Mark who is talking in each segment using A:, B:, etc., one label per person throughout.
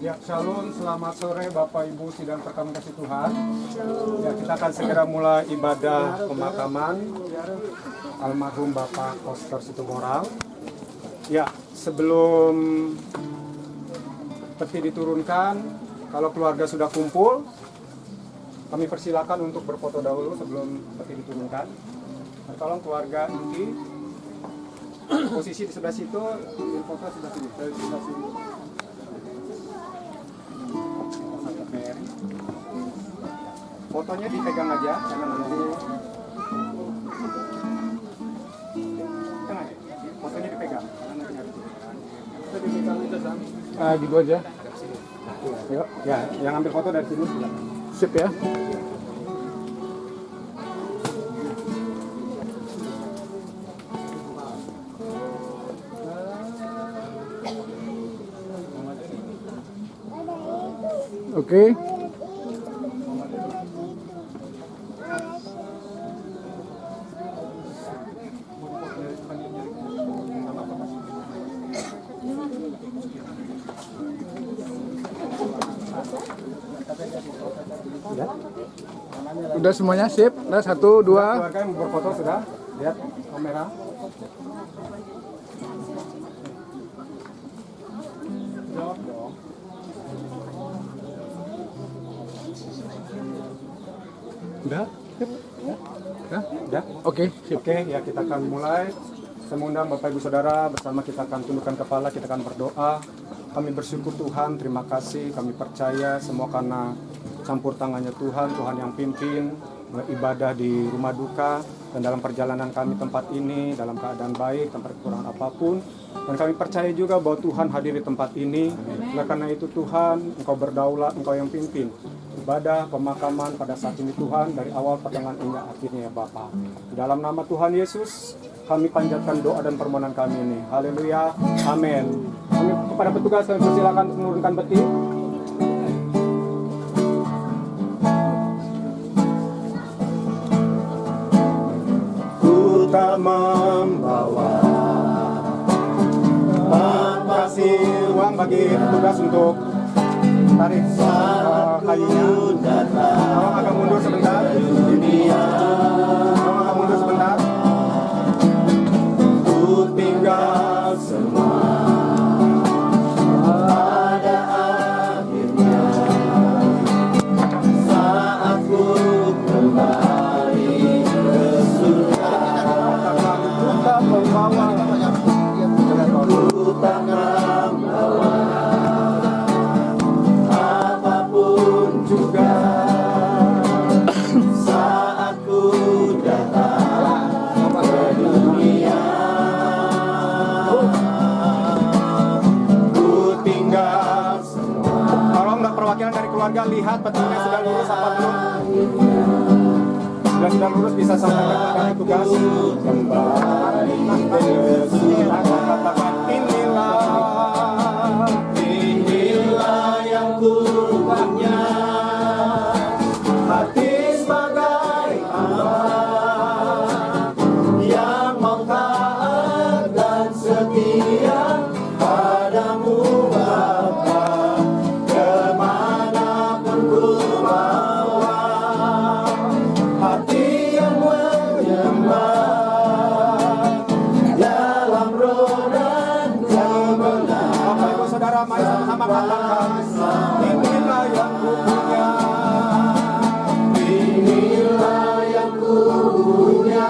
A: Ya, shalom, selamat sore Bapak Ibu sidang perkawinan kasih Tuhan. Ya, kita akan segera mulai ibadah pemakaman almarhum Bapak Koster Situmorang. Ya, sebelum peti diturunkan, kalau keluarga sudah kumpul, kami persilakan untuk berfoto dahulu sebelum peti diturunkan. Nah, tolong keluarga inti posisi di sebelah situ, foto sebelah sini, dari sebelah sini. Fotonya dipegang aja, jangan nanti. Tengah ya? Fotonya dipegang, jangan nanti nggak dipegang. Kita dipegang aja, Sam. Gitu aja. Yuk, ya, yang ambil foto dari sini. Sip ya. Oke. Udah semuanya sip? Nah, 1, 2. Keluarga yang berfoto sudah? Lihat kamera. Jawab dong. Udah? Udah? Oke, sip. Oke, ya kita akan mulai. Saya mengundang Bapak Ibu Saudara, bersama kita akan tundukkan kepala, kita akan berdoa. Kami bersyukur Tuhan, terima kasih, kami percaya semua karena campur tangannya Tuhan, Tuhan yang pimpin ibadah di rumah duka dan dalam perjalanan kami tempat ini dalam keadaan baik, tanpa kekurangan apapun. Dan kami percaya juga bahwa Tuhan hadir di tempat ini. Oleh karena itu Tuhan, Engkau berdaulat, Engkau yang pimpin ibadah pemakaman pada saat ini Tuhan, dari awal pertengahan hingga akhirnya ya Bapa. Dalam nama Tuhan Yesus, kami panjatkan doa dan permohonan kami ini. Haleluya, amin. Kami kepada petugas kami persilakan menurunkan peti. Ku tak membawa kasih uang bagi petugas untuk tarik kayunya. Tolong agak mundur sebentar. Tolong agak mundur sebentar. Ku tinggal semua pada akhirnya saat ku kembali ke surga. Ku tak membawa, ku tak membawa apapun juga saat ku datang ke dunia. Ku tinggal semua. Tolong mbak perwakilan dari keluarga lihat petinya sudah lurus apa belum? Sudah lurus, bisa sampaikan kepada petugas. Kembali ke surga. Katakan inilah yang ku punya. Hati sebagai hamba yang mau taat dan setia padamu Bapa, kemanapun ku bawa. Hati yang menyembah dalam roh dan kebenaran. saudara, mari sama-sama katakan, inilah yang kupunya. Inilah yang kupunya,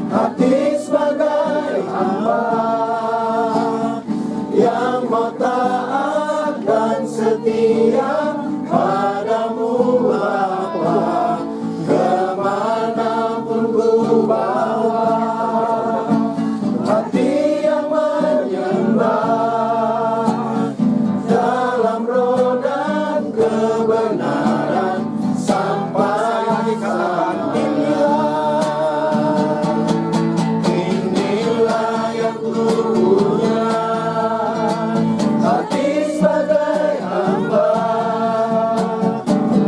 A: hati sebagai hamba yang mau taat dan setia padamu Bapa, kemanapun ku bawa. Hati yang menyembah dalam roh dan kebenaran sampai katakan, inilah yang kupunya, hati sebagai hamba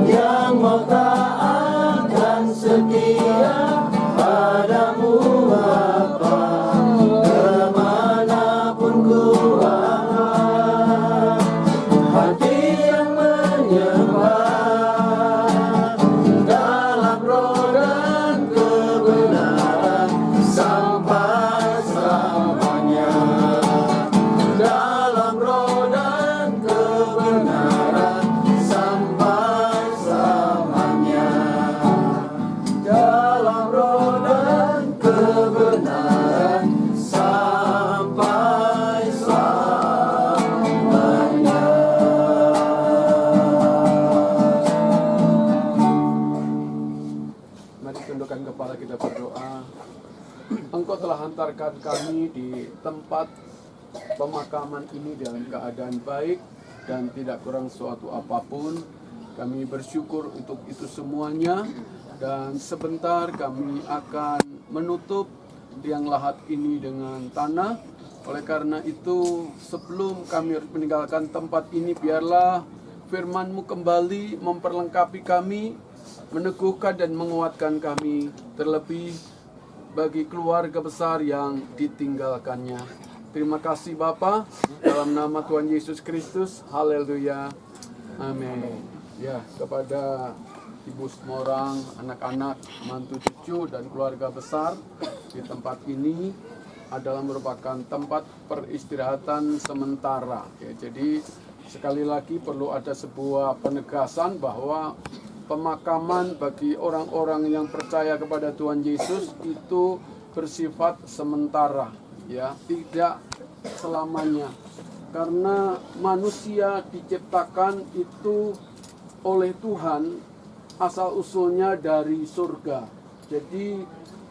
A: yang mau taat dan setia padamu Bapa, kemanapun ku bawa. Hati yang menyembah dalam roh dan kebenaran sampai selamanya. Dalam roh dan kebenaran sampai selamanya. Dalam roh dan kebenaran sampai selamanya. Mari tundukkan kepala kita berdoa. Engkau telah hantarkan kami di tempat pemakaman ini dalam keadaan baik dan tidak kurang suatu apapun. Kami bersyukur untuk itu semuanya, dan sebentar kami akan menutup liang lahat ini dengan tanah. Oleh karena itu, sebelum kami meninggalkan tempat ini, biarlah firman-Mu kembali memperlengkapi kami, meneguhkan dan menguatkan kami, terlebih bagi keluarga besar yang ditinggalkannya. Terima kasih Bapa, dalam nama Tuhan Yesus Kristus, haleluya, amin. Ya, kepada ibu semua orang, anak-anak, mantu cucu, dan keluarga besar di tempat ini adalah merupakan tempat peristirahatan sementara. Ya, jadi sekali lagi perlu ada sebuah penegasan bahwa pemakaman bagi orang-orang yang percaya kepada Tuhan Yesus itu bersifat sementara, ya, tidak selamanya. Karena manusia diciptakan itu oleh Tuhan, asal usulnya dari surga. Jadi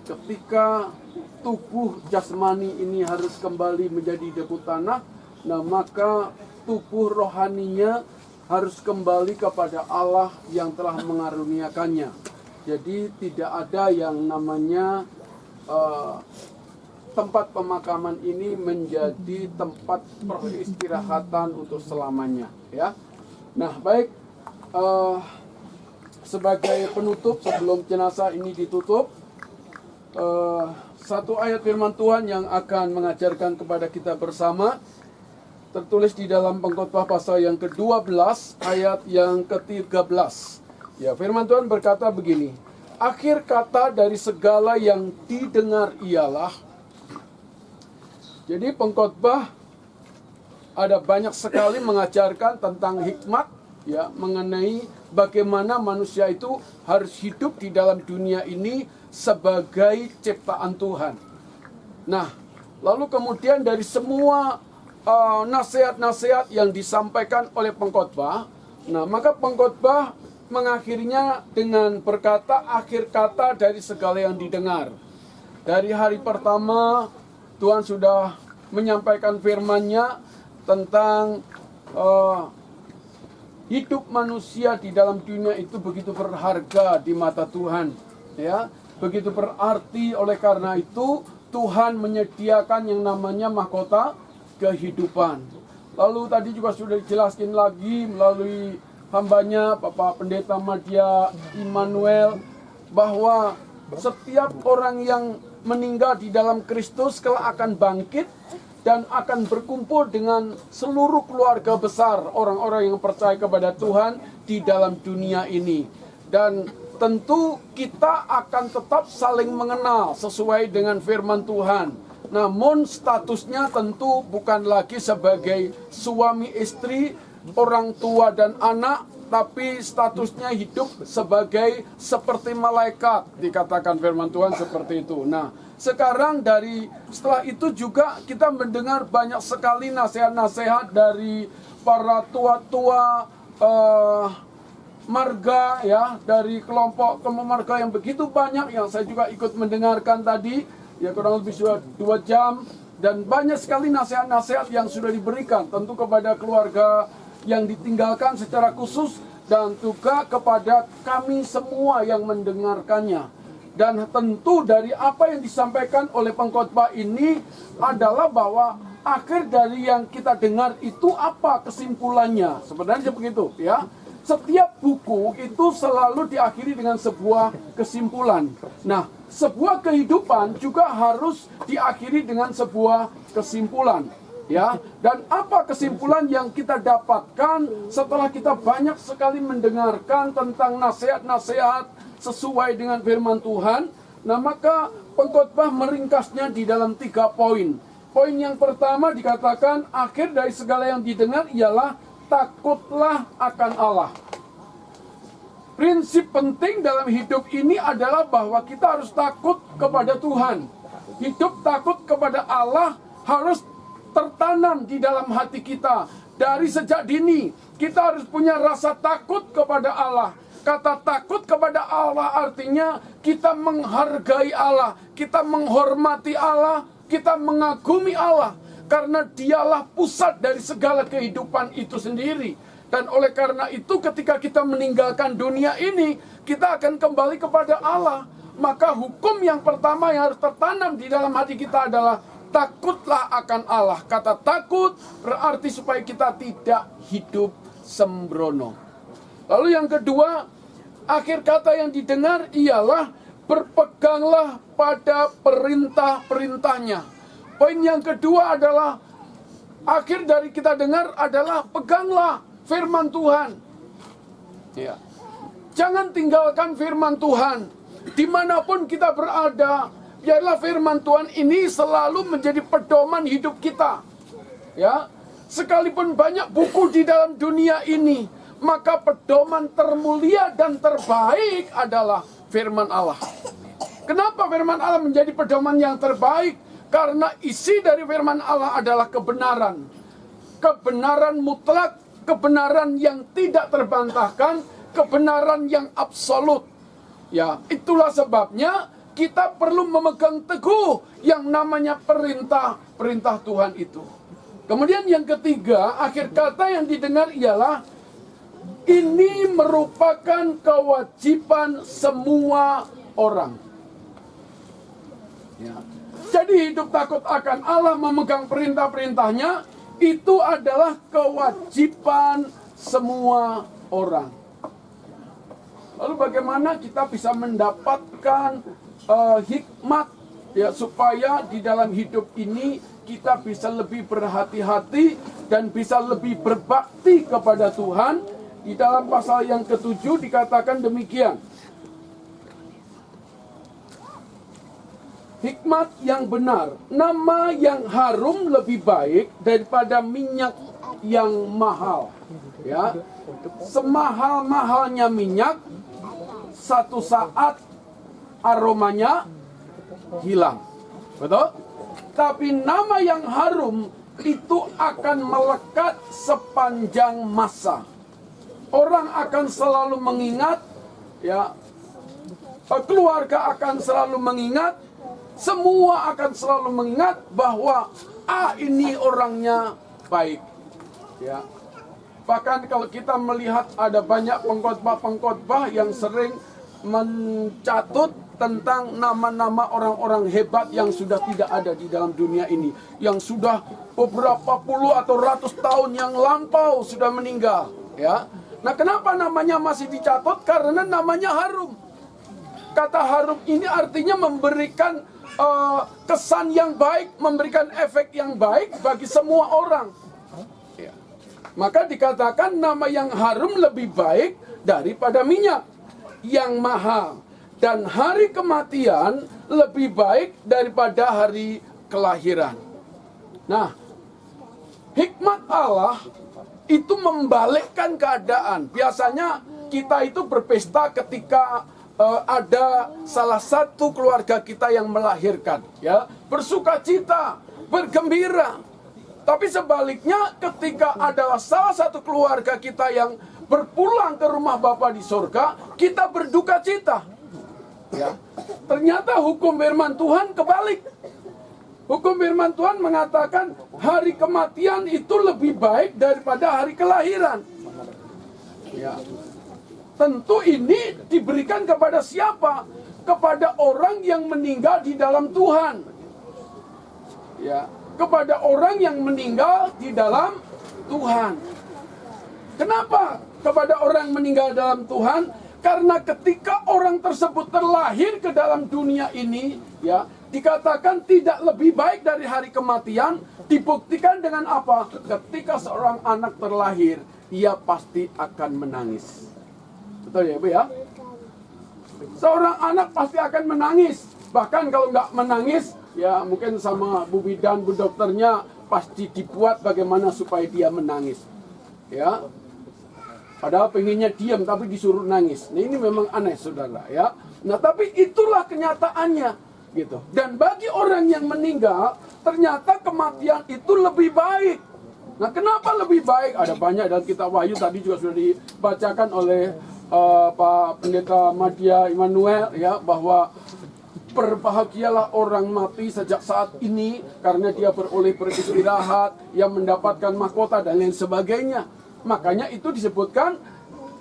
A: ketika tubuh jasmani ini harus kembali menjadi debu tanah, nah maka tubuh rohaninya harus kembali kepada Allah yang telah mengaruniakannya. Jadi tidak ada yang namanya tempat pemakaman ini menjadi tempat peristirahatan untuk selamanya, ya. Nah, baik, sebagai penutup sebelum jenazah ini ditutup, satu ayat firman Tuhan yang akan mengajarkan kepada kita bersama, tertulis di dalam Pengkhotbah pasal yang ke-12 ayat yang ke-13. Ya, firman Tuhan berkata begini, akhir kata dari segala yang didengar ialah. Jadi pengkhotbah ada banyak sekali mengajarkan tentang hikmat, ya, mengenai bagaimana manusia itu harus hidup di dalam dunia ini sebagai ciptaan Tuhan. Nah, lalu kemudian dari semua nasihat-nasihat yang disampaikan oleh pengkhotbah, nah maka pengkhotbah mengakhirinya dengan berkata akhir kata dari segala yang didengar. Dari hari pertama Tuhan sudah menyampaikan firman-Nya tentang hidup manusia di dalam dunia itu begitu berharga di mata Tuhan, ya, begitu berarti. Oleh karena itu Tuhan menyediakan yang namanya mahkota kehidupan. Lalu tadi juga sudah dijelaskan lagi melalui hambanya Bapak Pendeta Madya Immanuel bahwa setiap orang yang meninggal di dalam Kristus kelak akan bangkit dan akan berkumpul dengan seluruh keluarga besar orang-orang yang percaya kepada Tuhan di dalam dunia ini. Dan tentu kita akan tetap saling mengenal sesuai dengan firman Tuhan.
B: namun statusnya tentu bukan lagi sebagai suami istri, orang tua dan anak, tapi statusnya hidup sebagai seperti malaikat, dikatakan firman Tuhan seperti itu. Nah, sekarang setelah itu juga kita mendengar banyak sekali nasihat-nasihat dari para tua-tua marga, ya, dari kelompok marga yang begitu banyak yang saya juga ikut mendengarkan tadi, ya, kurang lebih sudah 2 jam, dan banyak sekali nasihat-nasihat yang sudah diberikan tentu kepada keluarga yang ditinggalkan secara khusus dan juga kepada kami semua yang mendengarkannya. Dan tentu dari apa yang disampaikan oleh pengkhotbah ini adalah bahwa akhir dari yang kita dengar itu apa kesimpulannya. Sebenarnya begitu, ya. Setiap buku itu selalu diakhiri dengan sebuah kesimpulan. Nah, sebuah kehidupan juga harus diakhiri dengan sebuah kesimpulan, ya. Dan apa kesimpulan yang kita dapatkan setelah kita banyak sekali mendengarkan tentang nasihat-nasihat sesuai dengan firman Tuhan? Nah, maka pengkhotbah meringkasnya di dalam 3 poin. Poin yang pertama dikatakan akhir dari segala yang didengar ialah takutlah akan Allah. Prinsip penting dalam hidup ini adalah bahwa kita harus takut kepada Tuhan. Hidup takut kepada Allah harus tertanam di dalam hati kita. Dari sejak dini, kita harus punya rasa takut kepada Allah. Kata takut kepada Allah artinya kita menghargai Allah, kita menghormati Allah, kita mengagumi Allah. Karena dialah pusat dari segala kehidupan itu sendiri. Dan oleh karena itu ketika kita meninggalkan dunia ini, kita akan kembali kepada Allah. Maka hukum yang pertama yang harus tertanam di dalam hati kita adalah takutlah akan Allah. Kata takut berarti supaya kita tidak hidup sembrono. Lalu yang kedua, akhir kata yang didengar ialah berpeganglah pada perintah-perintahnya. Poin yang kedua adalah akhir dari kita dengar adalah peganglah firman Tuhan. Ya. Jangan tinggalkan firman Tuhan. Dimanapun kita berada, biarlah firman Tuhan ini selalu menjadi pedoman hidup kita. Ya. Sekalipun banyak buku di dalam dunia ini, maka pedoman termulia dan terbaik adalah firman Allah. Kenapa firman Allah menjadi pedoman yang terbaik? Karena isi dari firman Allah adalah kebenaran. Kebenaran mutlak, kebenaran yang tidak terbantahkan, kebenaran yang absolut. Ya, itulah sebabnya kita perlu memegang teguh yang namanya perintah Tuhan itu. Kemudian yang ketiga, akhir kata yang didengar ialah ini merupakan kewajiban semua orang. Ya. Jadi hidup takut akan Allah, memegang perintah-perintahnya, itu adalah kewajiban semua orang. Lalu bagaimana kita bisa mendapatkan hikmat, ya, supaya di dalam hidup ini kita bisa lebih berhati-hati dan bisa lebih berbakti kepada Tuhan. Di dalam pasal yang ke-7 dikatakan demikian. Hikmat yang benar, nama yang harum lebih baik daripada minyak yang mahal. Ya, semahal-mahalnya minyak, satu saat aromanya hilang. Betul? Tapi nama yang harum itu akan melekat sepanjang masa. Orang akan selalu mengingat, ya, keluarga akan selalu mengingat, semua akan selalu mengingat bahwa ini orangnya baik. Ya. Bahkan kalau kita melihat ada banyak pengkhotbah-pengkhotbah yang sering mencatut tentang nama-nama orang-orang hebat yang sudah tidak ada di dalam dunia ini, yang sudah beberapa puluh atau ratus tahun yang lampau sudah meninggal. Ya. Nah, kenapa namanya masih dicatut? Karena namanya harum. Kata harum ini artinya memberikan kesan yang baik, memberikan efek yang baik bagi semua orang. Ya. Maka dikatakan nama yang harum lebih baik daripada minyak yang mahal. Dan hari kematian lebih baik daripada hari kelahiran. Nah, hikmat Allah itu membalikkan keadaan. Biasanya kita itu berpesta ketika ada salah satu keluarga kita yang melahirkan, ya, bersukacita, bergembira. Tapi sebaliknya ketika adalah salah satu keluarga kita yang berpulang ke rumah Bapa di surga, kita berduka cita. Ya, ternyata hukum firman Tuhan kebalik. Hukum firman Tuhan mengatakan hari kematian itu lebih baik daripada hari kelahiran. Ya. Tentu ini diberikan kepada siapa? Kepada orang yang meninggal di dalam Tuhan. Ya, kepada orang yang meninggal di dalam Tuhan. Kenapa kepada orang yang meninggal dalam Tuhan? Karena ketika orang tersebut terlahir ke dalam dunia ini, ya, dikatakan tidak lebih baik dari hari kematian. Dibuktikan dengan apa? Ketika seorang anak terlahir, ia pasti akan menangis. Betul ya, Bu ya? Seorang anak pasti akan menangis. Bahkan kalau nggak menangis, ya mungkin sama Bu Bidan, Bu dokternya pasti dibuat bagaimana supaya dia menangis. Ya. Padahal pengennya diam tapi disuruh nangis. Nah, ini memang aneh, saudara, ya. Nah, tapi itulah kenyataannya, gitu. Dan bagi orang yang meninggal, ternyata kematian itu lebih baik. Nah, kenapa lebih baik? Ada banyak dalam kitab Wahyu, tadi juga sudah dibacakan oleh Pak Pendeta Madya Immanuel, ya, bahwa berbahagialah orang mati sejak saat ini karena dia beroleh beristirahat, yang mendapatkan mahkota dan lain sebagainya. Makanya itu disebutkan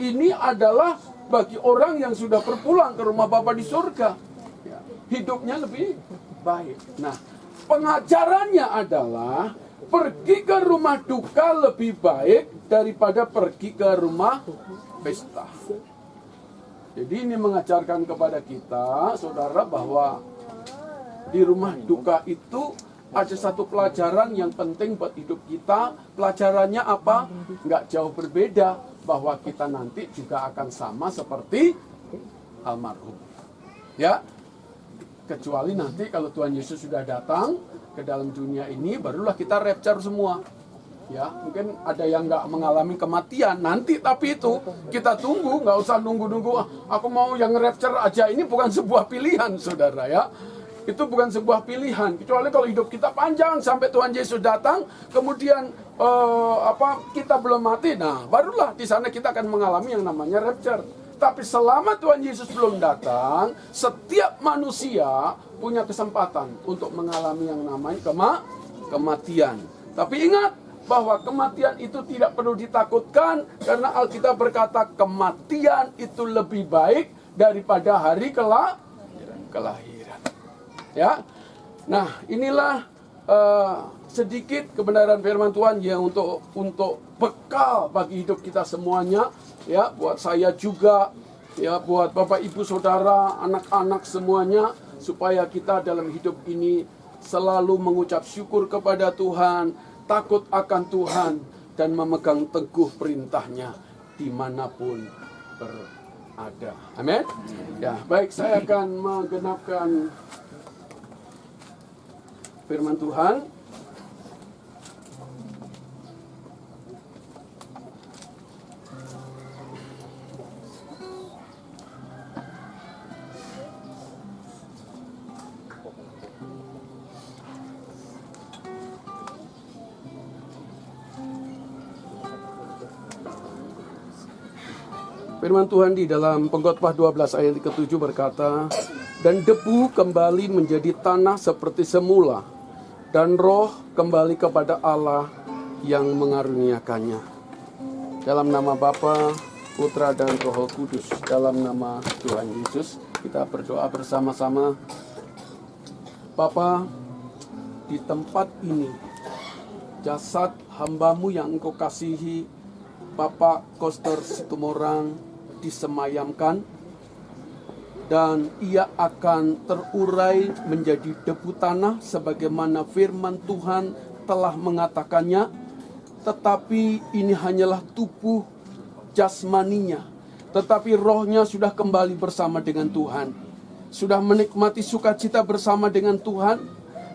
B: ini adalah bagi orang yang sudah berpulang ke rumah Bapa di surga, ya, hidupnya lebih baik. Nah, pengajarannya adalah pergi ke rumah duka lebih baik daripada pergi ke rumah pesta. Jadi ini mengajarkan kepada kita, saudara, bahwa di rumah duka itu ada satu pelajaran yang penting buat hidup kita. Pelajarannya apa? Nggak jauh berbeda, bahwa kita nanti juga akan sama seperti almarhum. Ya, kecuali nanti kalau Tuhan Yesus sudah datang ke dalam dunia ini, barulah kita rapture semua. Ya, mungkin ada yang nggak mengalami kematian nanti, tapi itu kita tunggu, nggak usah nunggu-nunggu. Aku mau yang rapture aja, ini bukan sebuah pilihan, saudara, ya. Itu bukan sebuah pilihan, kecuali kalau hidup kita panjang sampai Tuhan Yesus datang, kemudian kita belum mati, nah barulah di sana kita akan mengalami yang namanya rapture. Tapi selama Tuhan Yesus belum datang, setiap manusia punya kesempatan untuk mengalami yang namanya kematian. Tapi ingat bahwa kematian itu tidak perlu ditakutkan, karena Alkitab berkata kematian itu lebih baik daripada hari kelahiran. Ya, nah inilah sedikit kebenaran firman Tuhan yang untuk bekal bagi hidup kita semuanya, ya, buat saya juga, ya, buat Bapak Ibu Saudara, anak-anak semuanya, supaya kita dalam hidup ini selalu mengucap syukur kepada Tuhan, takut akan Tuhan, dan memegang teguh perintahnya dimanapun berada. Amin. Ya, baik, saya akan menggenapkan firman Tuhan. Firman Tuhan di dalam Pengkhotbah 12 ayat ke-7 berkata, "Dan debu kembali menjadi tanah seperti semula, dan roh kembali kepada Allah yang mengaruniakannya." Dalam nama Bapa, Putra, dan Roh Kudus, dalam nama Tuhan Yesus, kita berdoa bersama-sama. Bapa, di tempat ini, jasad hamba-Mu yang Engkau kasihi, Bapak Koster Situmorang, disemayamkan, dan ia akan terurai menjadi debu tanah sebagaimana firman Tuhan telah mengatakannya. Tetapi ini hanyalah tubuh jasmaninya, tetapi rohnya sudah kembali bersama dengan Tuhan, sudah menikmati sukacita bersama dengan Tuhan,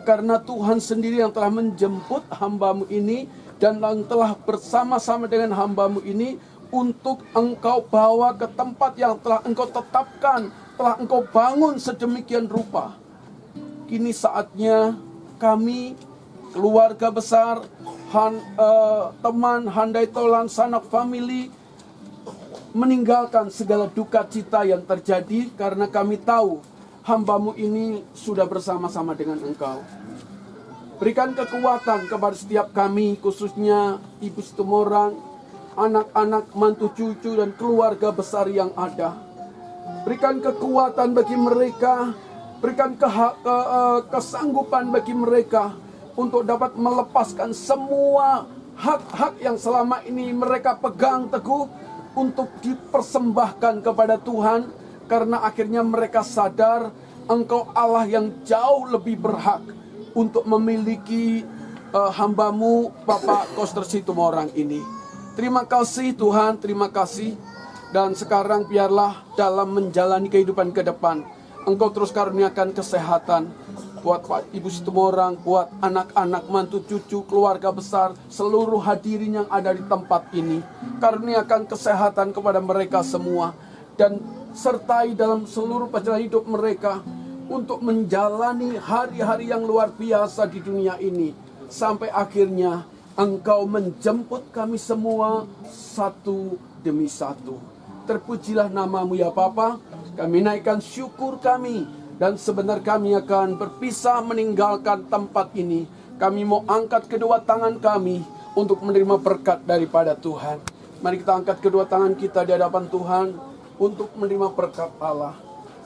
B: karena Tuhan sendiri yang telah menjemput hamba-Mu ini dan yang telah bersama-sama dengan hamba-Mu ini untuk Engkau bawa ke tempat yang telah Engkau tetapkan, telah Engkau bangun sedemikian rupa. Kini saatnya kami, keluarga besar, teman Handai Tolan Sanak Family, meninggalkan segala duka cita yang terjadi karena kami tahu hamba-Mu ini sudah bersama-sama dengan Engkau. Berikan kekuatan kepada setiap kami, khususnya Ibu Situmorang, anak-anak, mantu cucu, dan keluarga besar yang ada. Berikan kekuatan bagi mereka, berikan kesanggupan bagi mereka untuk dapat melepaskan semua hak-hak yang selama ini mereka pegang teguh untuk dipersembahkan kepada Tuhan, karena akhirnya mereka sadar Engkau Allah yang jauh lebih berhak untuk memiliki hamba-Mu Bapak Koster Situmorang ini. Terima kasih Tuhan, terima kasih. Dan sekarang biarlah dalam menjalani kehidupan ke depan Engkau terus karuniakan kesehatan buat Pak Ibu Situmorang, buat anak-anak, mantu cucu, keluarga besar, seluruh hadirin yang ada di tempat ini. Karuniakan kesehatan kepada mereka semua, dan sertai dalam seluruh perjalanan hidup mereka untuk menjalani hari-hari yang luar biasa di dunia ini, sampai akhirnya Engkau menjemput kami semua satu demi satu. Terpujilah nama-Mu ya Bapa. Kami naikkan syukur kami. Dan sebentar kami akan berpisah meninggalkan tempat ini. Kami mau angkat kedua tangan kami untuk menerima berkat daripada Tuhan. Mari kita angkat kedua tangan kita di hadapan Tuhan untuk menerima berkat Allah.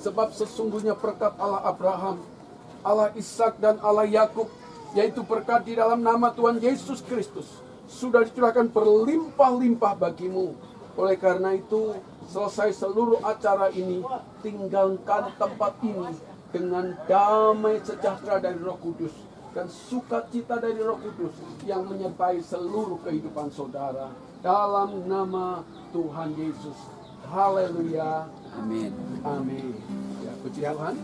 B: Sebab sesungguhnya berkat Allah Abraham, Allah Ishak dan Allah Yakub, yaitu berkat di dalam nama Tuhan Yesus Kristus, sudah dicurahkan berlimpah-limpah bagimu. Oleh karena itu, selesai seluruh acara ini, tinggalkan tempat ini dengan damai sejahtera dari Roh Kudus dan sukacita dari Roh Kudus yang menyertai seluruh kehidupan saudara. Dalam nama Tuhan Yesus. Haleluya.
C: Amin.
B: Amin. Ya, puji Tuhan.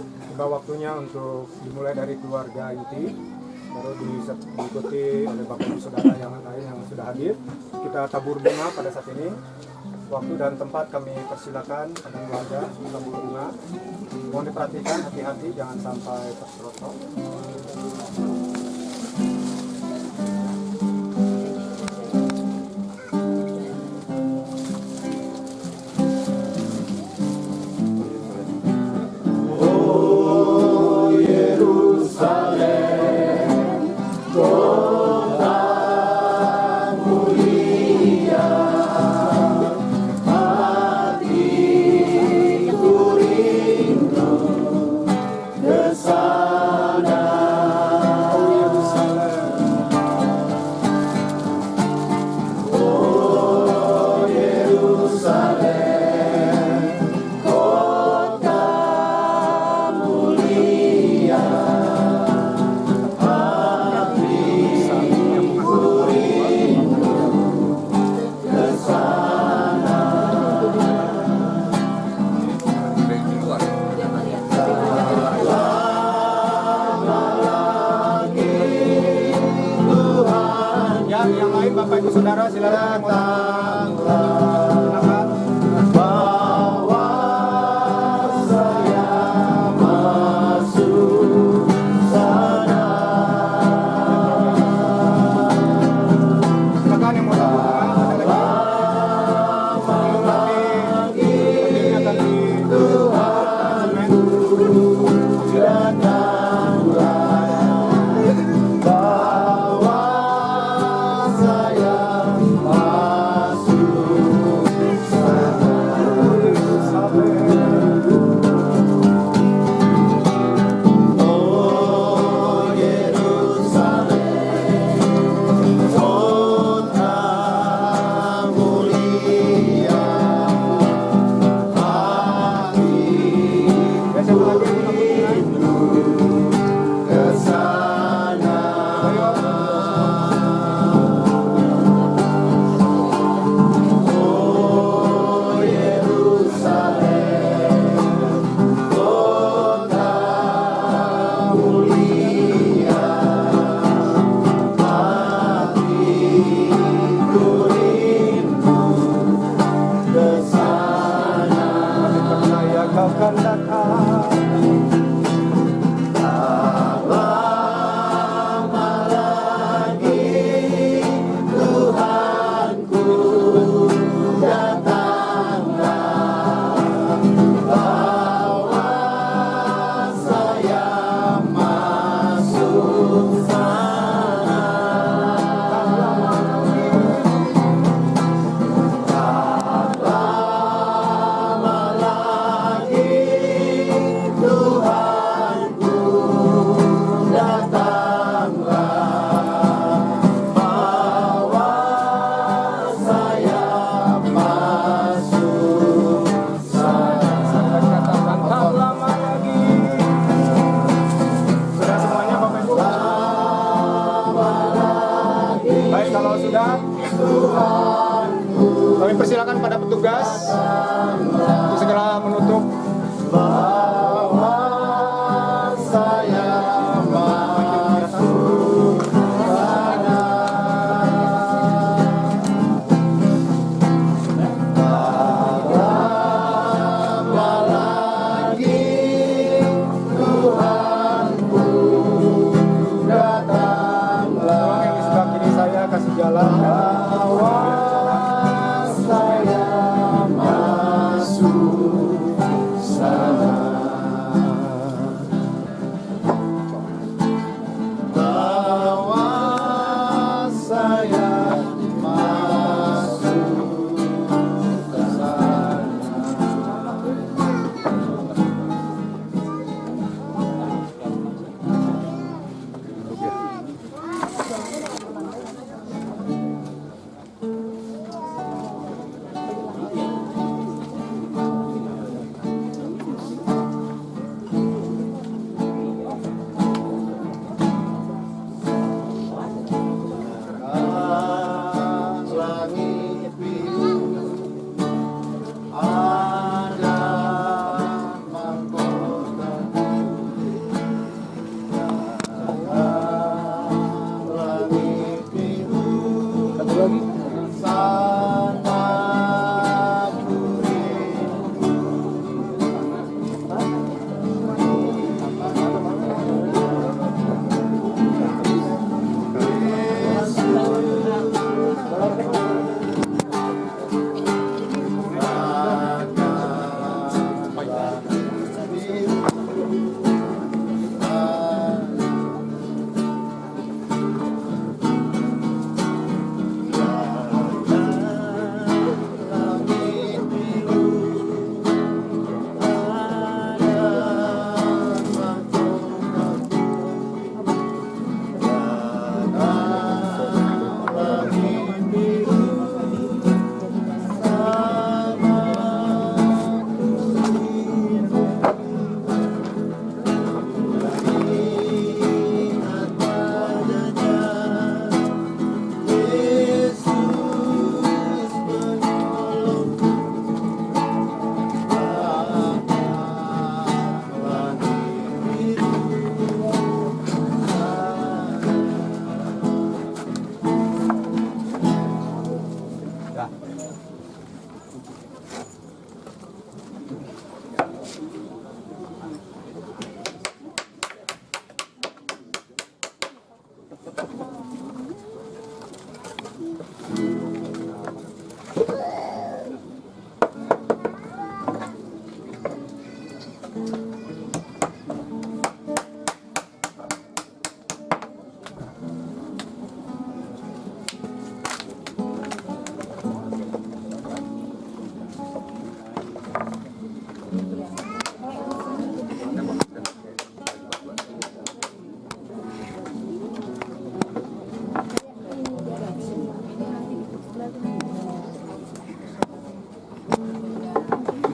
A: Tiba waktunya untuk dimulai dari keluarga inti, baru diikuti oleh Bapak Ibu Saudara yang lain yang sudah hadir. Kita tabur bunga pada saat ini. Waktu dan tempat kami persilakan pada keluarga tabur bunga. Mohon diperhatikan, hati-hati jangan sampai terserosot. Yang lain Bapak Ibu Saudara silakan. Baik, kalau sudah, kami persilakan pada petugas untuk segera menutup.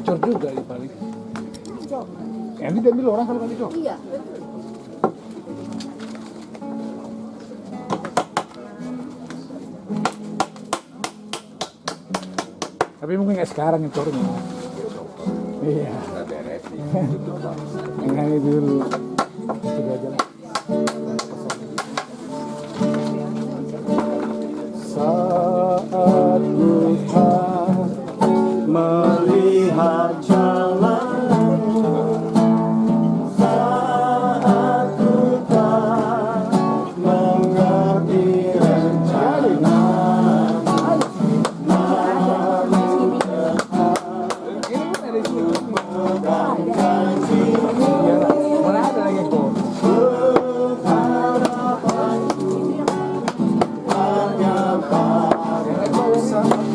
C: Cor juga di paling. Yang ini diambil orang kalau kali cor.
D: Iya.
C: Tapi mungkin nggak sekarang yang cornya. Iya. Yang ini dulu. Sudah jalan.
A: Saat Tuhan melihat jalanmu, saat Tuhan mengerti rencanamu, memegang janjimu,
C: Mana ada lagi kok?
A: hanya padamu.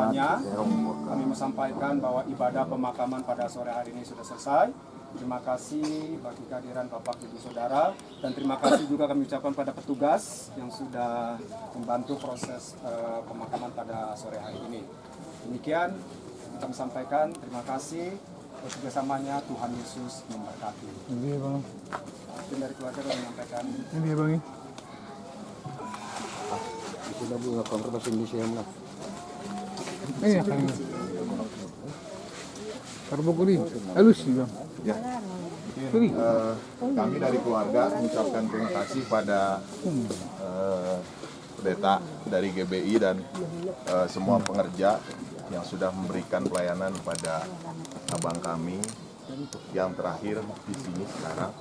A: kedepannya. Kami menyampaikan bahwa ibadah pemakaman pada sore hari ini sudah selesai. Terima kasih bagi kehadiran Bapak Ibu Saudara, dan terima kasih juga kami ucapkan pada petugas yang sudah membantu proses pemakaman pada sore hari ini. Demikian kami sampaikan, terima kasih. Bekerjasamanya Tuhan Yesus memberkati.
C: Ini bang.
A: Mungkin dari keluarga kami menyampaikan.
C: Ini bang.
D: Sudah bunga kontrak bahasa Indonesia lah.
C: Ini apa ini? Karbokuri. Halus sih bang.
E: Ya. Kami dari keluarga mengucapkan terima kasih pada pendeta dari GBI dan semua pengerja yang sudah memberikan pelayanan pada abang kami yang terakhir di sini sekarang.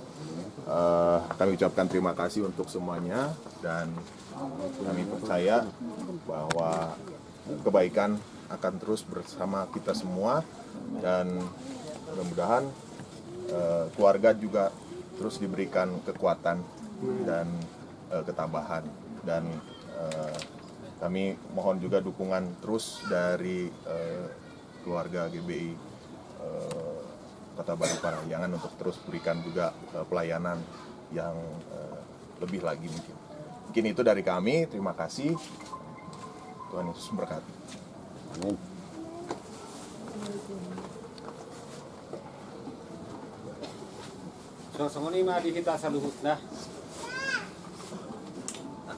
E: Kami ucapkan terima kasih untuk semuanya, dan kami percaya bahwa kebaikan akan terus bersama kita semua, dan mudah-mudahan keluarga juga terus diberikan kekuatan dan ketabahan, dan kami mohon juga dukungan terus dari keluarga GBI Kota Baru Parahyangan untuk terus berikan juga pelayanan yang lebih lagi mungkin. Mungkin itu dari kami, terima kasih. Tuhan Yesus memberkati.
D: Amin. So ini mah di kita saluhut dah.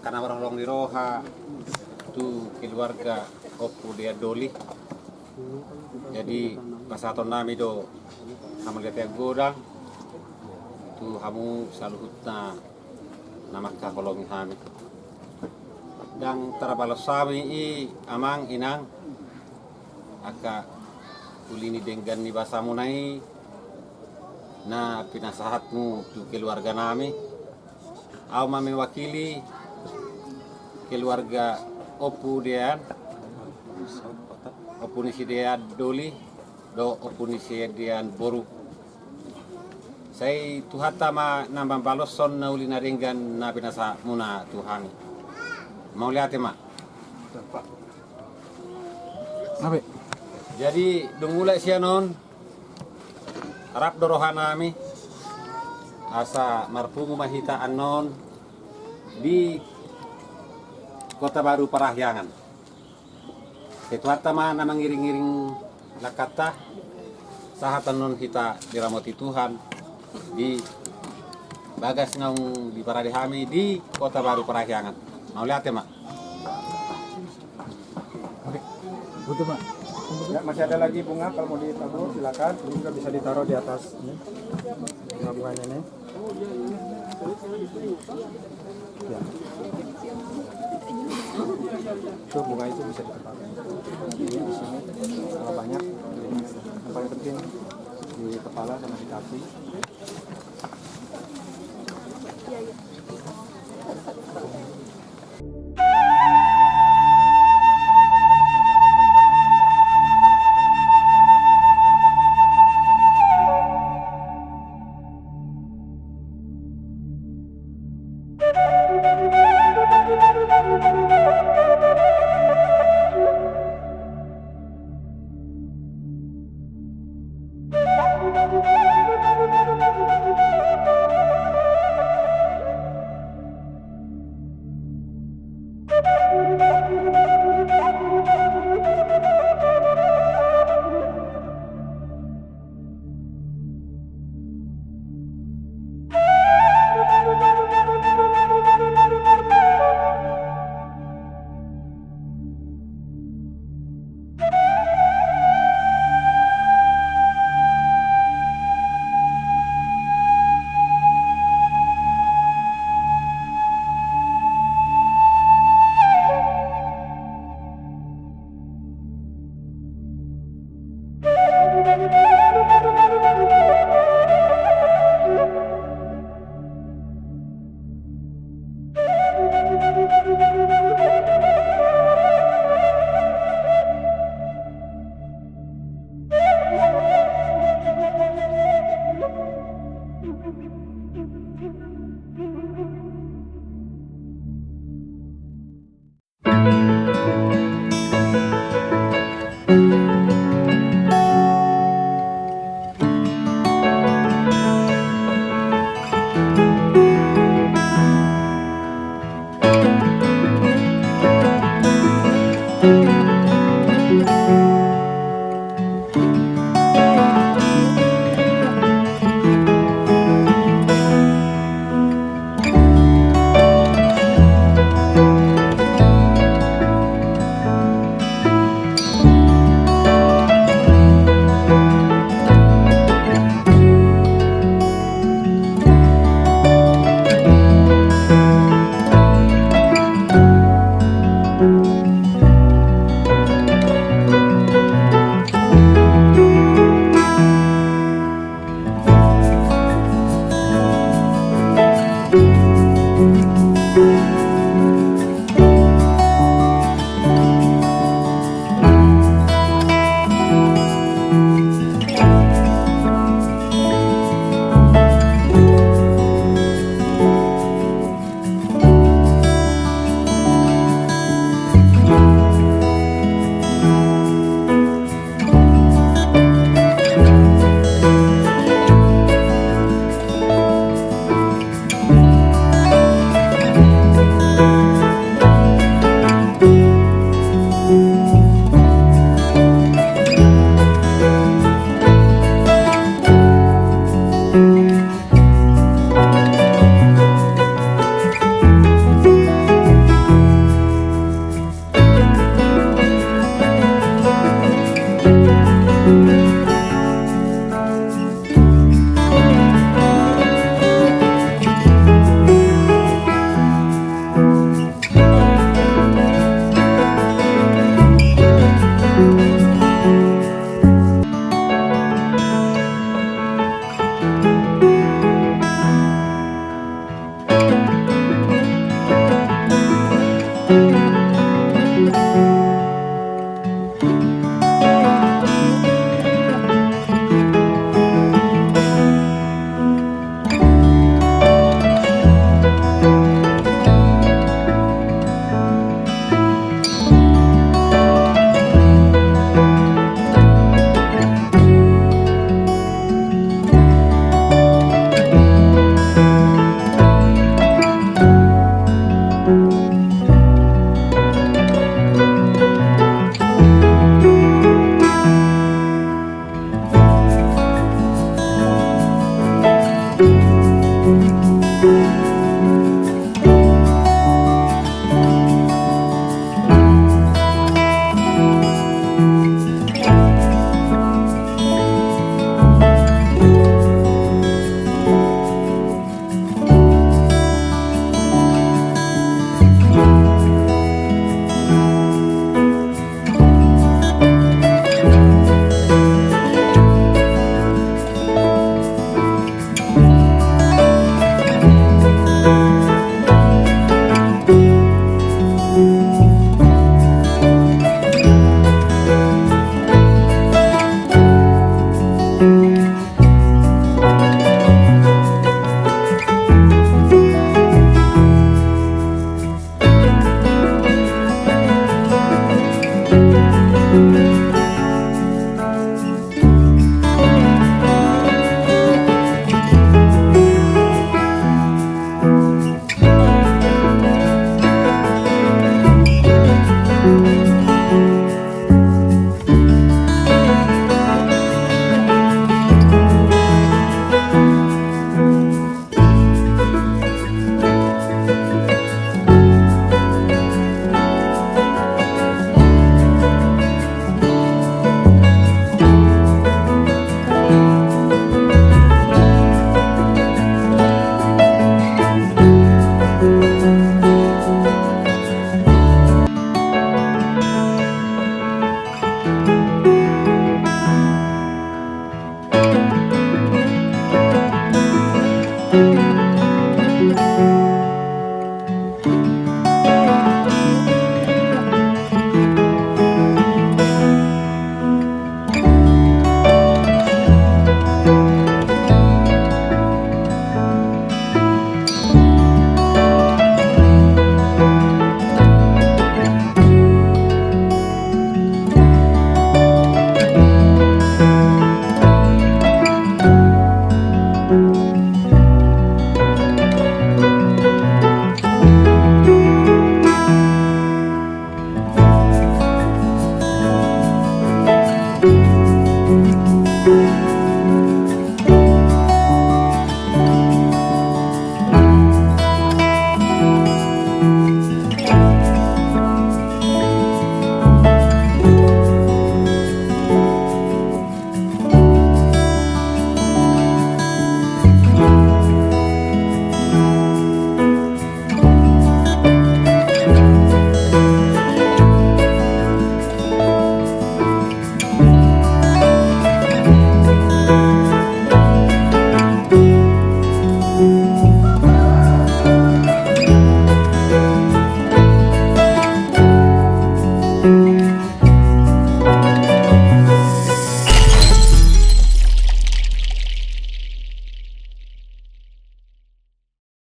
D: Karena orang di roha tu keluarga opu dia doli. Jadi pasaton nami do hamu lihat godang tu hamu saluhut na nama kakolong kami. Dan terabalas sami i amang inang aka ulini denggan ni basamu nai na pinasahatmu tu keluarga nami. Au mami wakili keluarga opu dia opu ni si dia doli do opu ni si dia boru. Saya tuhata ma nambang baloson na uli na ringgan na pinasa muna Tuhan. Mau lihat ma?
C: Apa?
D: Jadi dungulai siya non harap dorohan nami asa marpungu mahitaan non di Kota Baru Parahyangan. Ketuata mana mengiring-iring lakata sahatan non hita diramoti Tuhan di bagas ngaung di Paradihami di Kota Baru Parahyangan. Mau lihat ya mak?
C: Oke. Butuh pak.
A: Ya, masih ada lagi bunga, kalau mau ditabur silakan. Ini juga bisa ditaruh di atas ini. Bunga-bunganya ini. Ya. Itu bunga itu bisa ditempatkan. Ini di sini kalau banyak. Yang paling penting di kepala sama di kaki.